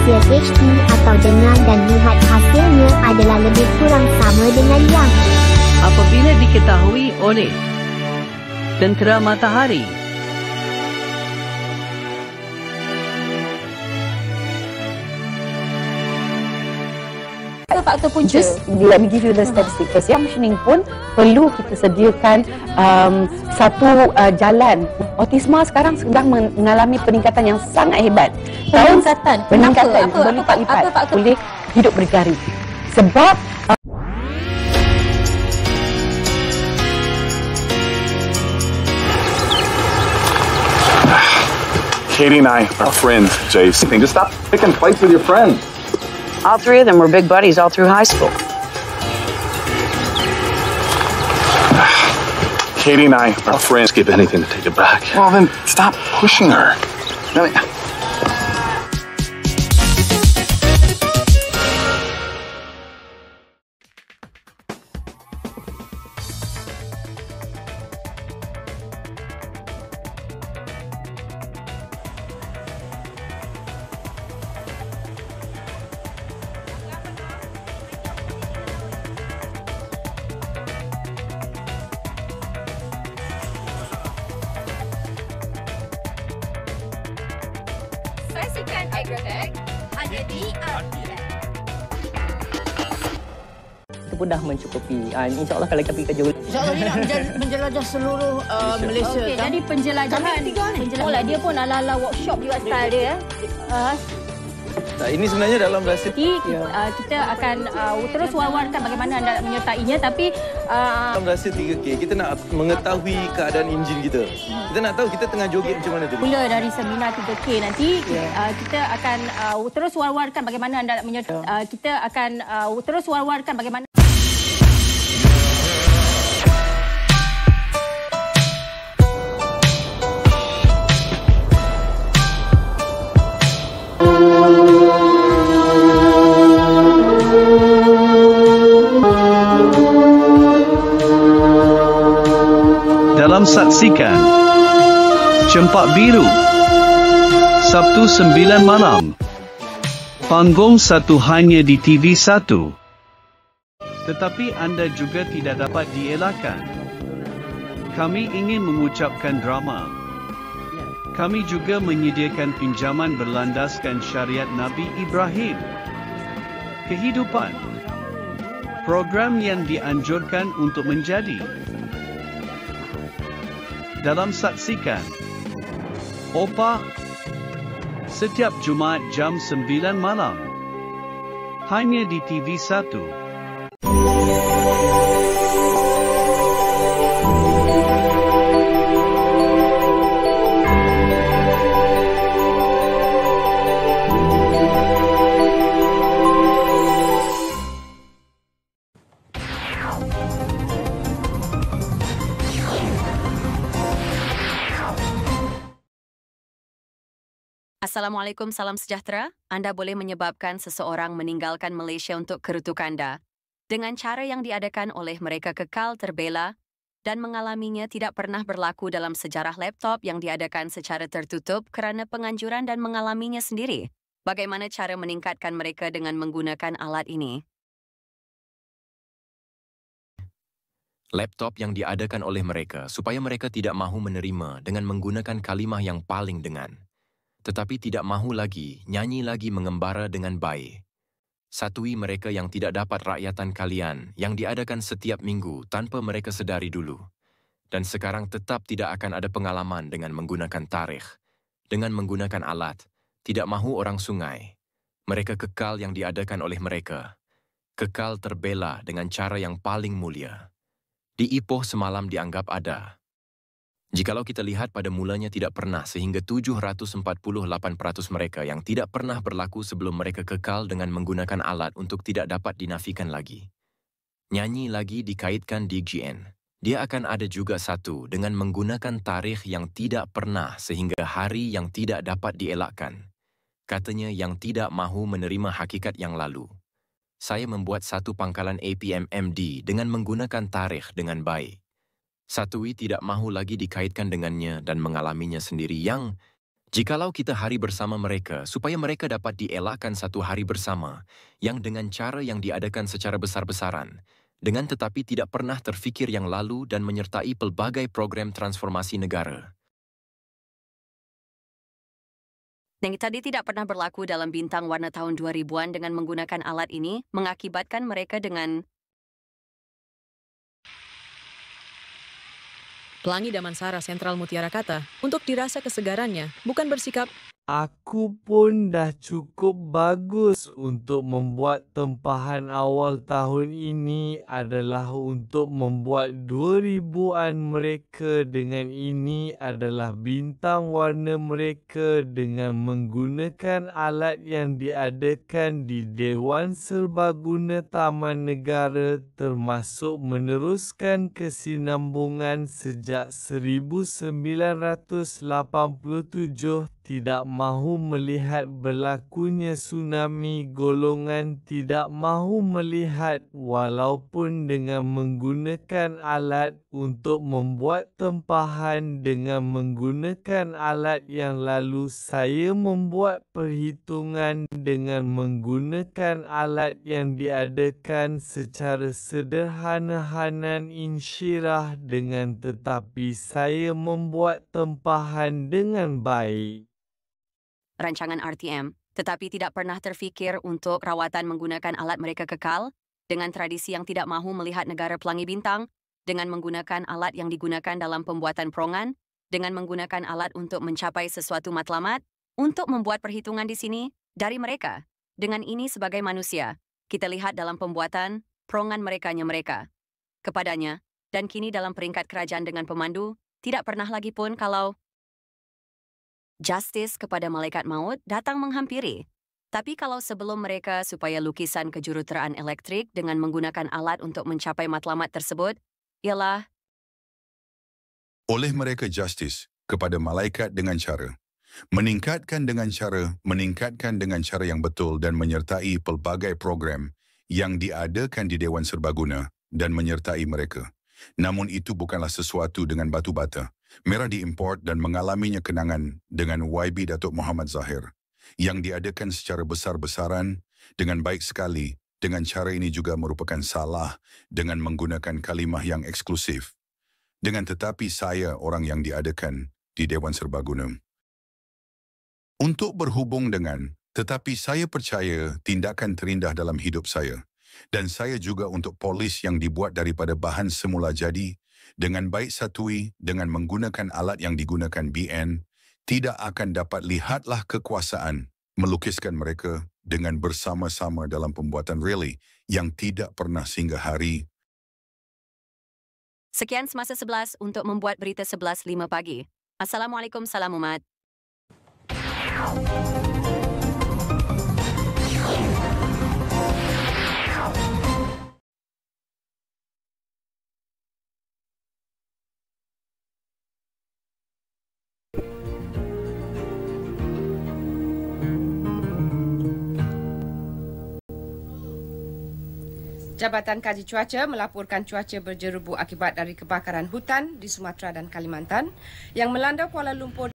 hasil HD atau dengar dan lihat hasilnya adalah lebih kurang sama dengan yang apabila diketahui oleh tentera matahari. Faktor punca. Just let me give you the statistic first. Yang functioning pun perlu kita sediakan satu jalan. Autisma sekarang sedang mengalami peningkatan yang sangat hebat. Peningkatan berlipat-lipat boleh hidup berdikari. Sebab Katie and I are friends, Jace. Just stop picking fights with your friends. All three of them were big buddies all through high school. Katie and I are friends. Skip anything to take it back. Well, then stop pushing her. Saksikan Agrotek hanya di RTM. Itu pun dah mencukupi. InsyaAllah kalau kita pergi kerja. InsyaAllah dia nak menjelajah seluruh Malaysia. Okey, kan? jadi penjelajahan. Dia pun ala-ala workshop juga style dia. Ini sebenarnya dalam rahsia. Kita akan terus war-warkan bagaimana anda menyertainya, tapi Dalam rahsia 3K, kita nak mengetahui keadaan enjin kita. Kita nak tahu kita tengah joget macam mana tadi. mula dari seminar 3K nanti kita akan terus war-warkan bagaimana anda kita akan terus war-warkan bagaimana dalam saksikan Cempak Biru Sabtu 9 malam. Panggung 1 hanya di TV1. Tetapi anda juga tidak dapat dielakkan. Kami ingin mengucapkan drama. Kami juga menyediakan pinjaman berlandaskan syariat Nabi Ibrahim. Kehidupan. Program yang dianjurkan untuk menjadi. Dalam saksikan Opa setiap Jumaat jam 9 malam hanya di TV1. Assalamualaikum, salam sejahtera. Anda boleh menyebabkan seseorang meninggalkan Malaysia untuk kerutuk anda dengan cara yang diadakan oleh mereka kekal terbela dan mengalaminya tidak pernah berlaku dalam sejarah laptop yang diadakan secara tertutup kerana penganjuran dan mengalaminya sendiri. Bagaimana cara meningkatkan mereka dengan menggunakan alat ini? Laptop yang diadakan oleh mereka supaya mereka tidak mahu menerima dengan menggunakan kalimah yang paling dengan. Tetapi tidak mahu lagi, nyanyi lagi mengembara dengan baik. Satui mereka yang tidak dapat rakyatan kalian yang diadakan setiap minggu tanpa mereka sedari dulu. Dan sekarang tetap tidak akan ada pengalaman dengan menggunakan tarikh. Dengan menggunakan alat, tidak mahu orang sungai. Mereka kekal yang diadakan oleh mereka. Kekal terbela dengan cara yang paling mulia. Di Ipoh semalam dianggap ada. Jikalau kita lihat pada mulanya tidak pernah sehingga 748% mereka yang tidak pernah berlaku sebelum mereka kekal dengan menggunakan alat untuk tidak dapat dinafikan lagi. Nyanyi lagi dikaitkan di GN. Dia akan ada juga satu dengan menggunakan tarikh yang tidak pernah sehingga hari yang tidak dapat dielakkan. Katanya yang tidak mahu menerima hakikat yang lalu. Saya membuat satu pangkalan APMMD dengan menggunakan tarikh dengan baik. Satui tidak mahu lagi dikaitkan dengannya dan mengalaminya sendiri yang Jikalau kita hari bersama mereka supaya mereka dapat dielakkan satu hari bersama yang dengan cara yang diadakan secara besar-besaran, dengan tetapi tidak pernah terfikir yang lalu dan menyertai pelbagai program transformasi negara. Yang tadi tidak pernah berlaku dalam bintang warna tahun 2000-an dengan menggunakan alat ini mengakibatkan mereka dengan Pelangi Damansara Sentral Mutiara kata, untuk dirasa kesegarannya, bukan bersikap Aku pun dah cukup bagus untuk membuat tempahan awal tahun ini adalah untuk membuat 2000-an mereka dengan ini adalah bintang warna mereka dengan menggunakan alat yang diadakan di Dewan Serbaguna Taman Negara termasuk meneruskan kesinambungan sejak 1987 tidak mahu melihat berlakunya tsunami golongan tidak mahu melihat walaupun dengan menggunakan alat untuk membuat tempahan dengan menggunakan alat yang lalu saya membuat perhitungan dengan menggunakan alat yang diadakan secara sederhana-hanan insyirah dengan tetapi saya membuat tempahan dengan baik. rancangan RTM, tetapi tidak pernah terfikir untuk rawatan menggunakan alat mereka kekal, dengan tradisi yang tidak mahu melihat negara pelangi bintang, dengan menggunakan alat yang digunakan dalam pembuatan perongan, dengan menggunakan alat untuk mencapai sesuatu matlamat, untuk membuat perhitungan di sini, dari mereka. Dengan ini sebagai manusia, kita lihat dalam pembuatan perongan mereka. Kepadanya, dan kini dalam peringkat kerajaan dengan pemandu, tidak pernah lagi pun kalau justice kepada malaikat maut datang menghampiri. Tapi kalau sebelum mereka supaya lukisan kejuruteraan elektrik dengan menggunakan alat untuk mencapai matlamat tersebut, ialah oleh mereka justice kepada malaikat dengan cara meningkatkan dengan cara yang betul dan menyertai pelbagai program yang diadakan di Dewan Serbaguna dan menyertai mereka. Namun itu bukanlah sesuatu dengan batu bata. Merah diimport dan mengalaminya kenangan dengan YB Datuk Muhammad Zahir yang diadakan secara besar-besaran dengan baik sekali. Dengan cara ini juga merupakan salah dengan menggunakan kalimah yang eksklusif. Dengan tetapi saya orang yang diadakan di Dewan Serbaguna. Untuk berhubung dengan, tetapi saya percaya tindakan terindah dalam hidup saya. Dan saya juga untuk polis yang dibuat daripada bahan semula jadi, dengan baik satui, dengan menggunakan alat yang digunakan BN, tidak akan dapat lihatlah kekuasaan melukiskan mereka dengan bersama-sama dalam pembuatan rally yang tidak pernah singgah hari. Sekian Semasa 11 untuk membuat berita 11.5 pagi. Assalamualaikum, salam umat. Jabatan Kaji Cuaca melaporkan cuaca berjerubu akibat dari kebakaran hutan di Sumatera dan Kalimantan yang melanda Kuala Lumpur